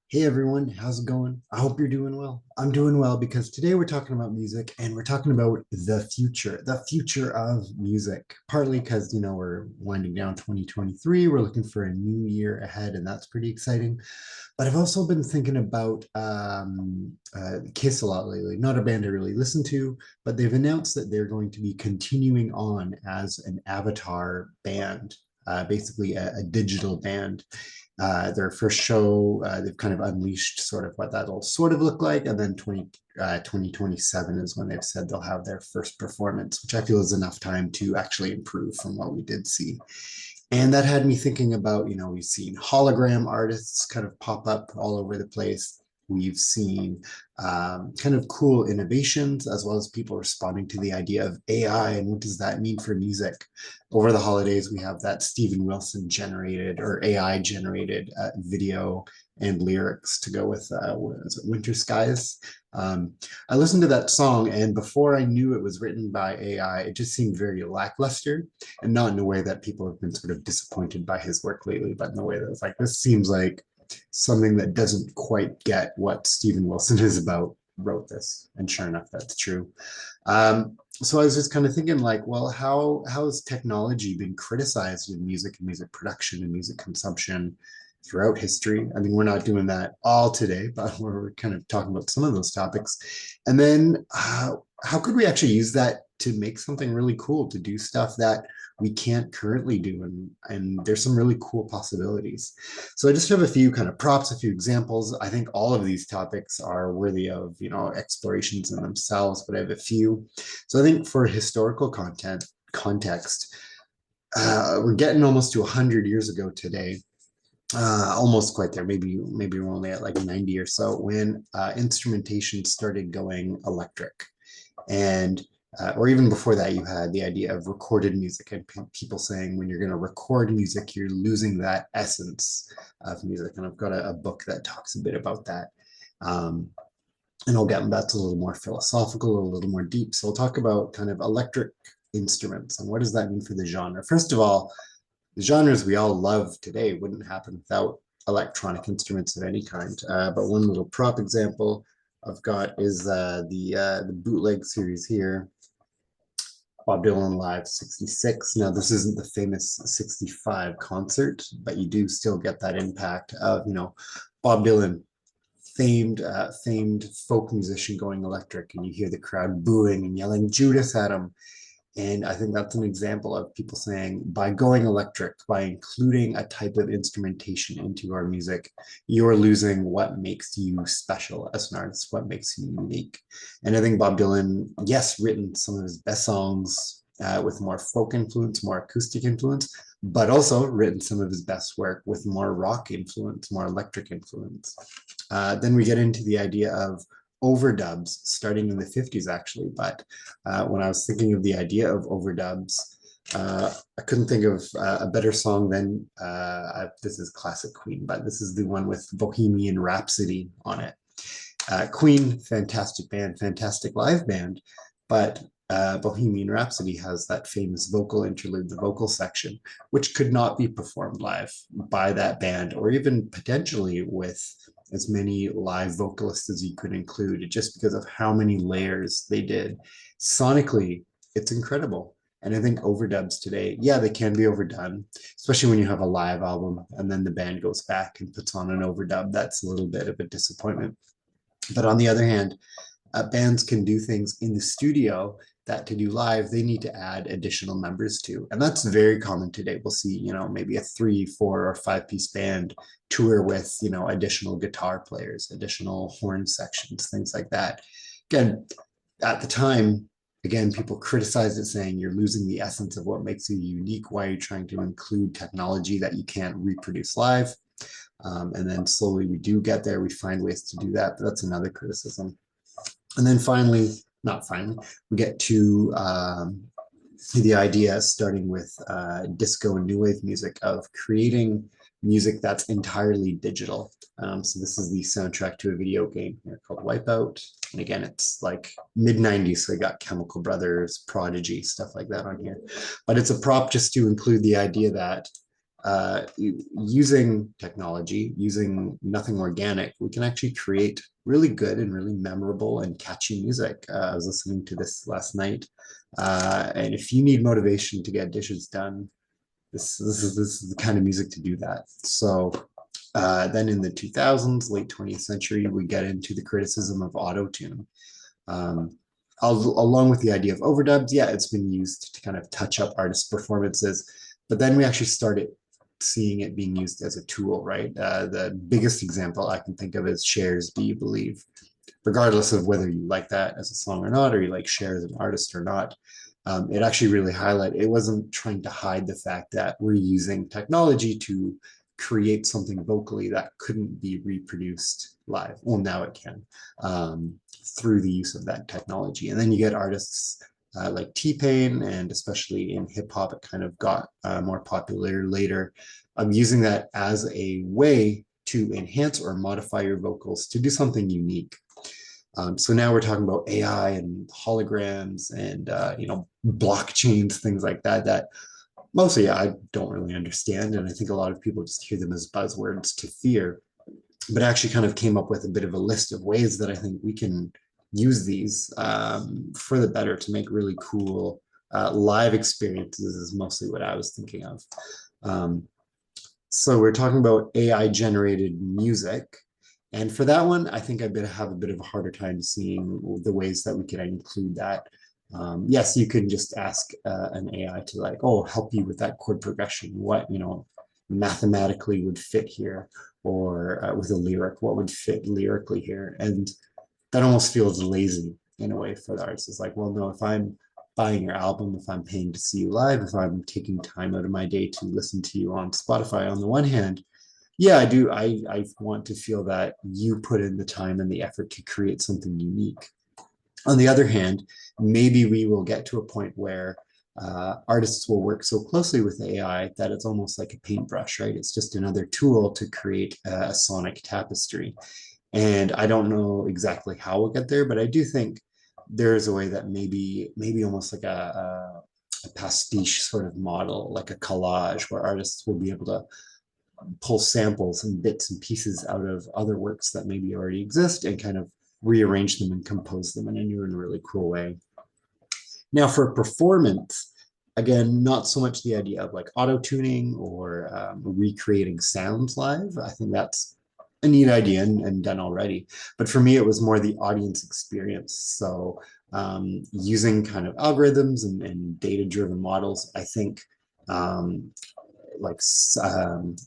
Hey everyone, how's it going? I hope you're doing well. I'm doing well because today we're talking about music and we're talking about the future of music. Partly because, we're winding down 2023, we're looking for a new year ahead, and that's pretty exciting. But I've also been thinking about Kiss a lot lately. Not a band I really listen to, but they've announced that they're going to be continuing on as an avatar band, basically a digital band. Their first show, they've kind of unleashed sort of what that'll sort of look like. And then 2027 is when they've said they'll have their first performance, which I feel is enough time to actually improve from what we did see. And that had me thinking about, we've seen hologram artists kind of pop up all over the place. We've seen kind of cool innovations, as well as people responding to the idea of AI and what does that mean for music. Over the holidays, we have that Steven Wilson generated or AI generated video and lyrics to go with Winter Skies. Um, I listened to that song, and before I knew it was written by AI, it just seemed very lackluster, and not in a way that people have been sort of disappointed by his work lately, but in a way that was like, this seems like something that doesn't quite get what Steven Wilson is about, wrote this. And sure enough, that's true. So I was just kind of thinking like, well, how has technology been criticized in music and music production and music consumption throughout history? I mean, we're not doing that all today, but we're kind of talking about some of those topics. And then how could we actually use that to make something really cool, to do stuff that we can't currently do? And there's some really cool possibilities. So I just have a few kind of props, a few examples. I think all of these topics are worthy of, explorations in themselves, but I have a few. So I think for historical context, we're getting almost to 100 years ago today, almost quite there. Maybe we're only at like 90 or so when instrumentation started going electric. And or even before that, you had the idea of recorded music and people saying when you're going to record music, you're losing that essence of music. And I've got a book that talks a bit about that. Um, and I'll get that's a little more philosophical, a little more deep. So we'll talk about kind of electric instruments and what does that mean for the genre. First of all, the genres we all love today wouldn't happen without electronic instruments of any kind. But one little prop example I've got is the bootleg series here, Bob Dylan Live 66. Now, this isn't the famous 65 concert, but you do still get that impact of, Bob Dylan, famed folk musician going electric, and you hear the crowd booing and yelling Judas at him. And I think that's an example of people saying by going electric, by including a type of instrumentation into our music, you're losing what makes you special as an artist, what makes you unique. And I think Bob Dylan, yes, written some of his best songs with more folk influence, more acoustic influence, but also written some of his best work with more rock influence, more electric influence. Then we get into the idea of overdubs starting in the 50s, actually. But when I was thinking of the idea of overdubs, I couldn't think of a better song than this is classic Queen, but this is the one with Bohemian Rhapsody on it. Queen, fantastic band, fantastic live band, but Bohemian Rhapsody has that famous vocal interlude, the vocal section, which could not be performed live by that band or even potentially with as many live vocalists as you could include, just because of how many layers they did. Sonically, it's incredible. And I think overdubs today, yeah, they can be overdone, especially when you have a live album and then the band goes back and puts on an overdub. That's a little bit of a disappointment. But on the other hand, bands can do things in the studio that to do live, they need to add additional members to. And that's very common today. We'll see, maybe a 3, 4, or 5 piece band tour with, additional guitar players, additional horn sections, things like that. Again, at the time, again, people criticized it saying you're losing the essence of what makes you unique. Why are you trying to include technology that you can't reproduce live? And then slowly we do get there. We find ways to do that, but that's another criticism. And then finally, not finally, we get to the idea, starting with disco and new wave music, of creating music that's entirely digital. So this is the soundtrack to a video game here called Wipeout. And again, it's like mid-90s, so we got Chemical Brothers, Prodigy, stuff like that on here. But it's a prop just to include the idea that using technology, using nothing organic, we can actually create really good and really memorable and catchy music. I was listening to this last night, and if you need motivation to get dishes done, this is the kind of music to do that. So then in the 2000s, late 20th century, we get into the criticism of auto-tune. Along with the idea of overdubs, yeah, it's been used to kind of touch up artist performances, but then we actually started seeing it being used as a tool, right? The biggest example I can think of is Cher's Do You Believe? Regardless of whether you like that as a song or not, or you like Cher as an artist or not, it actually really highlighted, it wasn't trying to hide the fact that we're using technology to create something vocally that couldn't be reproduced live. Well, now it can, through the use of that technology. And then you get artists like T-Pain, and especially in hip hop, it kind of got more popular later. Using that as a way to enhance or modify your vocals to do something unique. So now we're talking about AI and holograms and blockchains, things like that, that mostly I don't really understand. And I think a lot of people just hear them as buzzwords to fear, but actually kind of came up with a bit of a list of ways that I think we can use these for the better to make really cool live experiences is mostly what I was thinking of. So we're talking about AI generated music. And for that one, I think I have a bit of a harder time seeing the ways that we can include that. Yes, you can just ask an AI to like, oh, help you with that chord progression. What, mathematically would fit here, or with a lyric, what would fit lyrically here? And that almost feels lazy in a way for the artist. It's like, well, no, if I'm buying your album, if I'm paying to see you live, if I'm taking time out of my day to listen to you on Spotify, on the one hand, yeah, I do. I want to feel that you put in the time and the effort to create something unique. On the other hand, maybe we will get to a point where artists will work so closely with AI that it's almost like a paintbrush, right? It's just another tool to create a sonic tapestry. And I don't know exactly how we'll get there, but I do think there is a way that maybe almost like a pastiche sort of model, like a collage, where artists will be able to pull samples and bits and pieces out of other works that maybe already exist and kind of rearrange them and compose them in a new and really cool way. Now for performance, again, not so much the idea of like auto-tuning or recreating sounds live. I think that's a neat idea and done already. But for me, it was more the audience experience. So using kind of algorithms and data-driven models, I think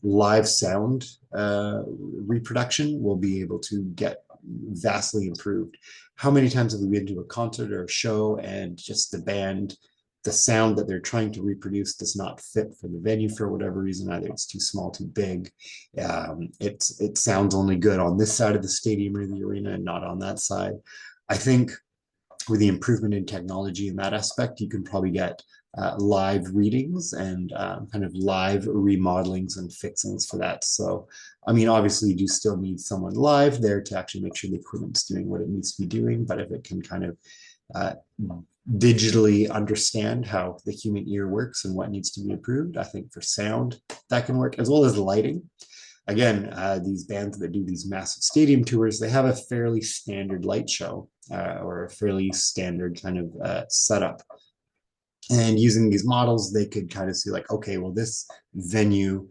live sound reproduction will be able to get vastly improved. How many times have we been to a concert or a show and just the band, the sound that they're trying to reproduce does not fit for the venue for whatever reason, either it's too small, too big. It sounds only good on this side of the stadium or the arena and not on that side. I think with the improvement in technology in that aspect, you can probably get live readings and kind of live remodelings and fixings for that. So, I mean, obviously you do still need someone live there to actually make sure the equipment's doing what it needs to be doing, but if it can kind of digitally understand how the human ear works and what needs to be improved, I think for sound that can work, as well as lighting. Again, these bands that do these massive stadium tours, they have a fairly standard light show or a fairly standard kind of setup. And using these models, they could kind of see like, okay, well, this venue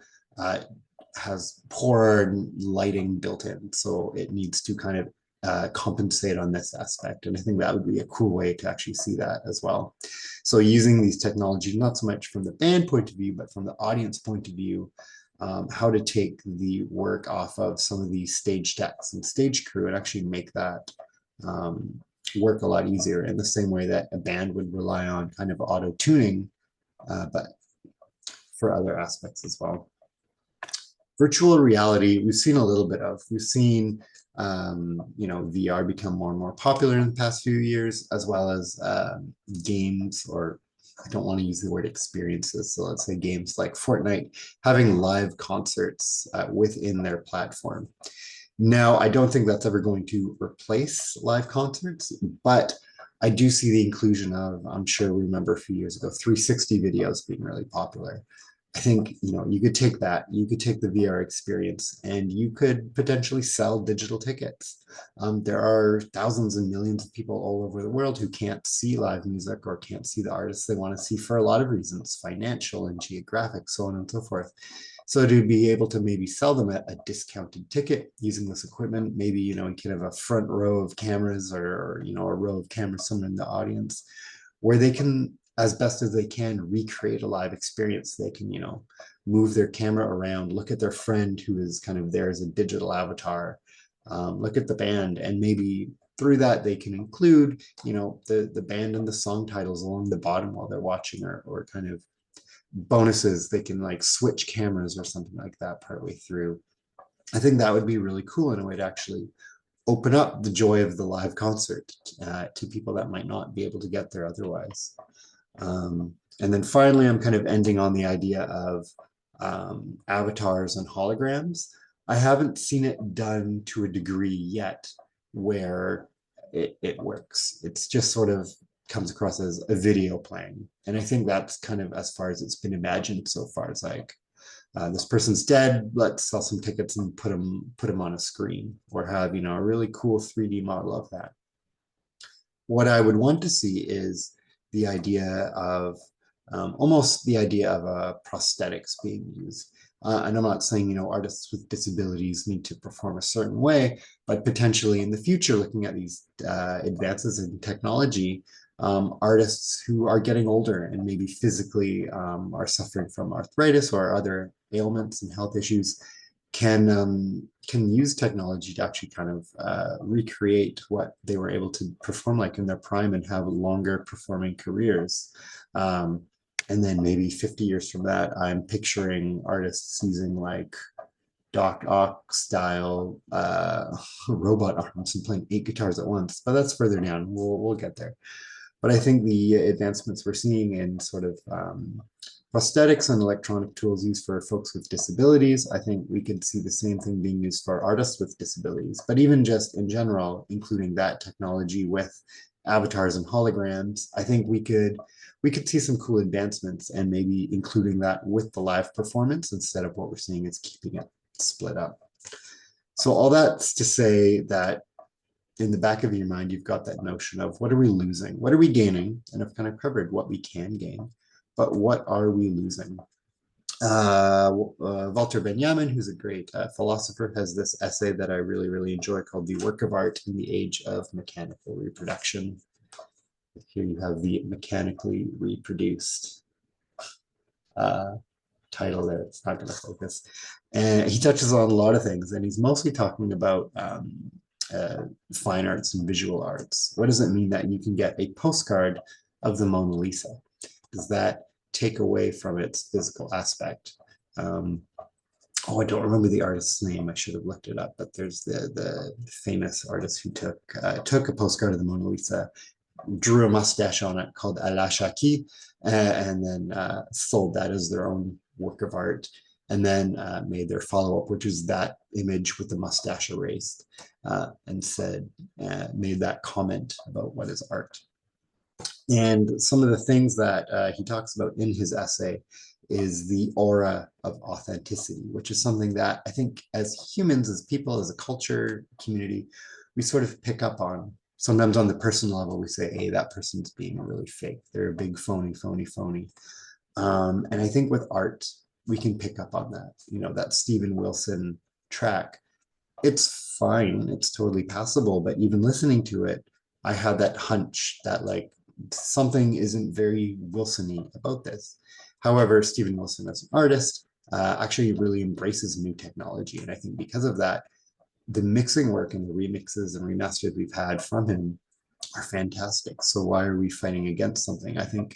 has poor lighting built in, so it needs to kind of compensate on this aspect. And I think that would be a cool way to actually see that as well. So using these technologies, not so much from the band point of view, but from the audience point of view, how to take the work off of some of these stage techs and stage crew and actually make that work a lot easier in the same way that a band would rely on kind of auto tuning, but for other aspects as well. Virtual reality, we've seen a little bit of. We've seen, VR become more and more popular in the past few years, as well as games, or I don't want to use the word experiences. So let's say games like Fortnite having live concerts within their platform. Now, I don't think that's ever going to replace live concerts, but I do see the inclusion of, I'm sure we remember a few years ago, 360 videos being really popular. I think, you could take that, you could take the VR experience and you could potentially sell digital tickets. There are thousands and millions of people all over the world who can't see live music or can't see the artists they want to see for a lot of reasons, financial and geographic, so on and so forth. So to be able to maybe sell them a discounted ticket using this equipment, maybe, you can have a front row of cameras or a row of cameras somewhere in the audience where they can, as best as they can, recreate a live experience. They can, move their camera around, look at their friend who is kind of there as a digital avatar, look at the band, and maybe through that they can include, the band and the song titles along the bottom while they're watching, or kind of bonuses. They can like switch cameras or something like that partway through. I think that would be really cool in a way to actually open up the joy of the live concert to people that might not be able to get there otherwise. And then finally, I'm kind of ending on the idea of avatars and holograms. I haven't seen it done to a degree yet where it works. It's just sort of comes across as a video playing. And I think that's kind of as far as it's been imagined so far. It's like, this person's dead, let's sell some tickets and put them on a screen, or have, a really cool 3D model of that. What I would want to see is the idea of almost the idea of prosthetics being used. And I'm not saying, artists with disabilities need to perform a certain way, but potentially in the future, looking at these advances in technology, artists who are getting older and maybe physically are suffering from arthritis or other ailments and health issues can use technology to actually kind of recreate what they were able to perform like in their prime and have longer performing careers. And then maybe 50 years from that, I'm picturing artists using like Doc Ock style robot arms and playing 8 guitars at once. But that's further down. We'll get there. But I think the advancements we're seeing in sort of prosthetics and electronic tools used for folks with disabilities, I think we could see the same thing being used for artists with disabilities. But even just in general, including that technology with avatars and holograms, I think we could see some cool advancements, and maybe including that with the live performance instead of what we're seeing is keeping it split up. So all that's to say that in the back of your mind, you've got that notion of what are we losing? What are we gaining? And I've kind of covered what we can gain, but what are we losing? Walter Benjamin, who's a great philosopher, has this essay that I really, really enjoy called The Work of Art in the Age of Mechanical Reproduction. Here you have the mechanically reproduced title there. It's not going to focus. And he touches on a lot of things, and he's mostly talking about fine arts and visual arts. What does it mean that you can get a postcard of the Mona Lisa? Does that take away from its physical aspect? I don't remember the artist's name. I should have looked it up, but there's the famous artist who took a postcard of the Mona Lisa, drew a mustache on it called à la Chaki, and then sold that as their own work of art, and then made their follow-up, which is that image with the mustache erased, and made that comment about what is art. And some of the things that he talks about in his essay is the aura of authenticity, which is something that I think as humans, as people, as a culture, community, we sort of pick up on. Sometimes on the personal level, we say, hey, that person's being really fake. They're a big phony. And I think with art, we can pick up on that. That Steven Wilson track, it's fine. It's totally passable. But even listening to it, I had that hunch that like something isn't very Wilson-y about this. However, Steven Wilson as an artist actually really embraces new technology. And I think because of that, the mixing work and the remixes and remasters we've had from him are fantastic. So why are we fighting against something? I think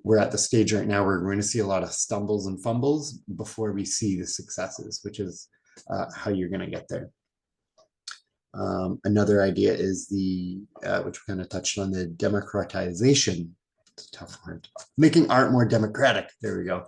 we're at the stage right now where we're going to see a lot of stumbles and fumbles before we see the successes, which is how you're going to get there. Another idea is which we kind of touched on, the democratization. It's a tough word. Making art more democratic. There we go.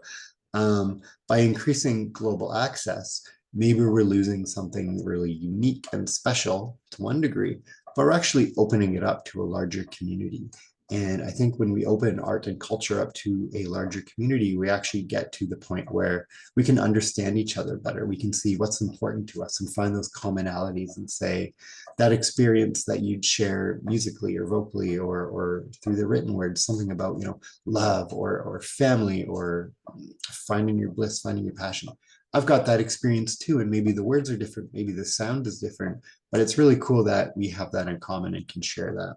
By increasing global access, maybe we're losing something really unique and special to one degree, but we're actually opening it up to a larger community. And I think when we open art and culture up to a larger community, we actually get to the point where we can understand each other better. We can see what's important to us and find those commonalities and say that experience that you'd share musically or vocally or through the written word, something about, love or family or finding your bliss, finding your passion. I've got that experience too. And maybe the words are different, maybe the sound is different, but it's really cool that we have that in common and can share that.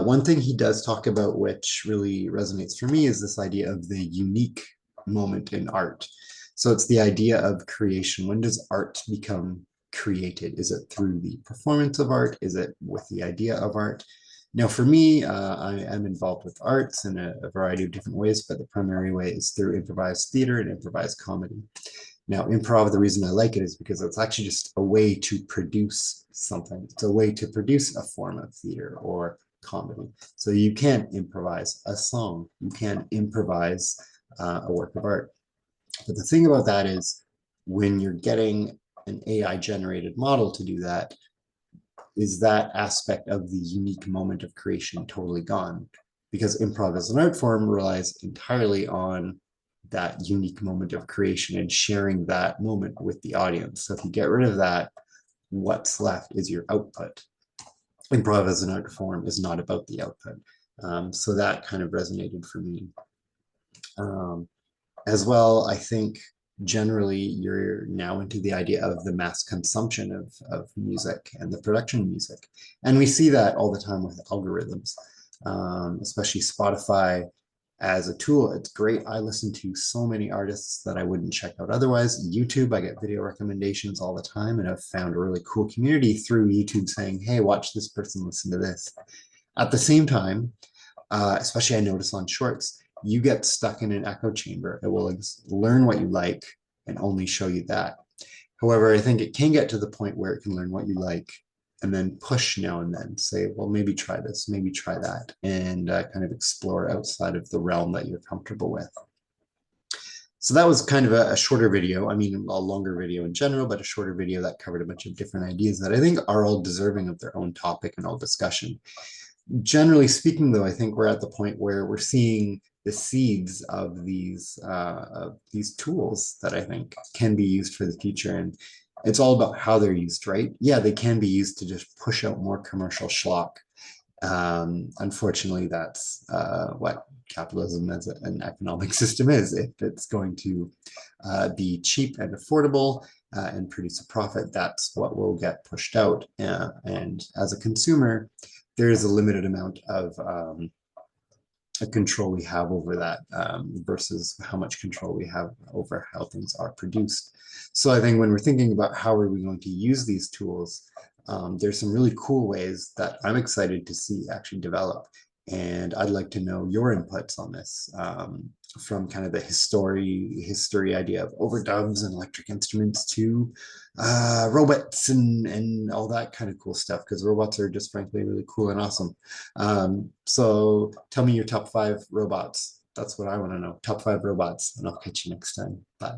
One thing he does talk about, which really resonates for me, is this idea of the unique moment in art. So it's the idea of creation. When does art become created? Is it through the performance of art? Is it with the idea of art? Now, for me, I am involved with arts in a variety of different ways, but the primary way is through improvised theater and improvised comedy. Now, improv, the reason I like it is because it's actually just a way to produce something. It's a way to produce a form of theater or comedy. So you can't improvise a song. You can't improvise a work of art. But the thing about that is when you're getting an AI generated model to do that, is that aspect of the unique moment of creation totally gone? Because improv as an art form relies entirely on that unique moment of creation and sharing that moment with the audience. So if you get rid of that, what's left is your output. Improv as an art form is not about the output. So that kind of resonated for me. As well, I think generally you're now into the idea of the mass consumption of music and the production of music. And we see that all the time with algorithms, especially Spotify as a tool. It's great. I listen to so many artists that I wouldn't check out otherwise. YouTube, I get video recommendations all the time, and I've found a really cool community through YouTube saying, hey, watch this person, listen to this. At the same time, especially I notice on shorts, you get stuck in an echo chamber. It will learn what you like and only show you that. However, I think it can get to the point where it can learn what you like and then push now and then, say, well, maybe try this, maybe try that, and kind of explore outside of the realm that you're comfortable with. So that was kind of a shorter video. I mean, a longer video in general, but a shorter video that covered a bunch of different ideas that I think are all deserving of their own topic and all discussion. Generally speaking, though, I think we're at the point where we're seeing the seeds of these tools that I think can be used for the future. And it's all about how they're used, right? Yeah, they can be used to just push out more commercial schlock. Unfortunately, that's what capitalism as an economic system is. If it's going to be cheap and affordable and produce a profit, that's what will get pushed out. And as a consumer, there is a limited amount of control we have over that versus how much control we have over how things are produced. So I think when we're thinking about how are we going to use these tools, there's some really cool ways that I'm excited to see actually develop. And I'd like to know your inputs on this from kind of the history idea of overdubs and electric instruments to robots and all that kind of cool stuff, because robots are just frankly really cool and awesome. So tell me your top 5 robots. That's what I want to know. Top 5 robots, and I'll catch you next time. Bye.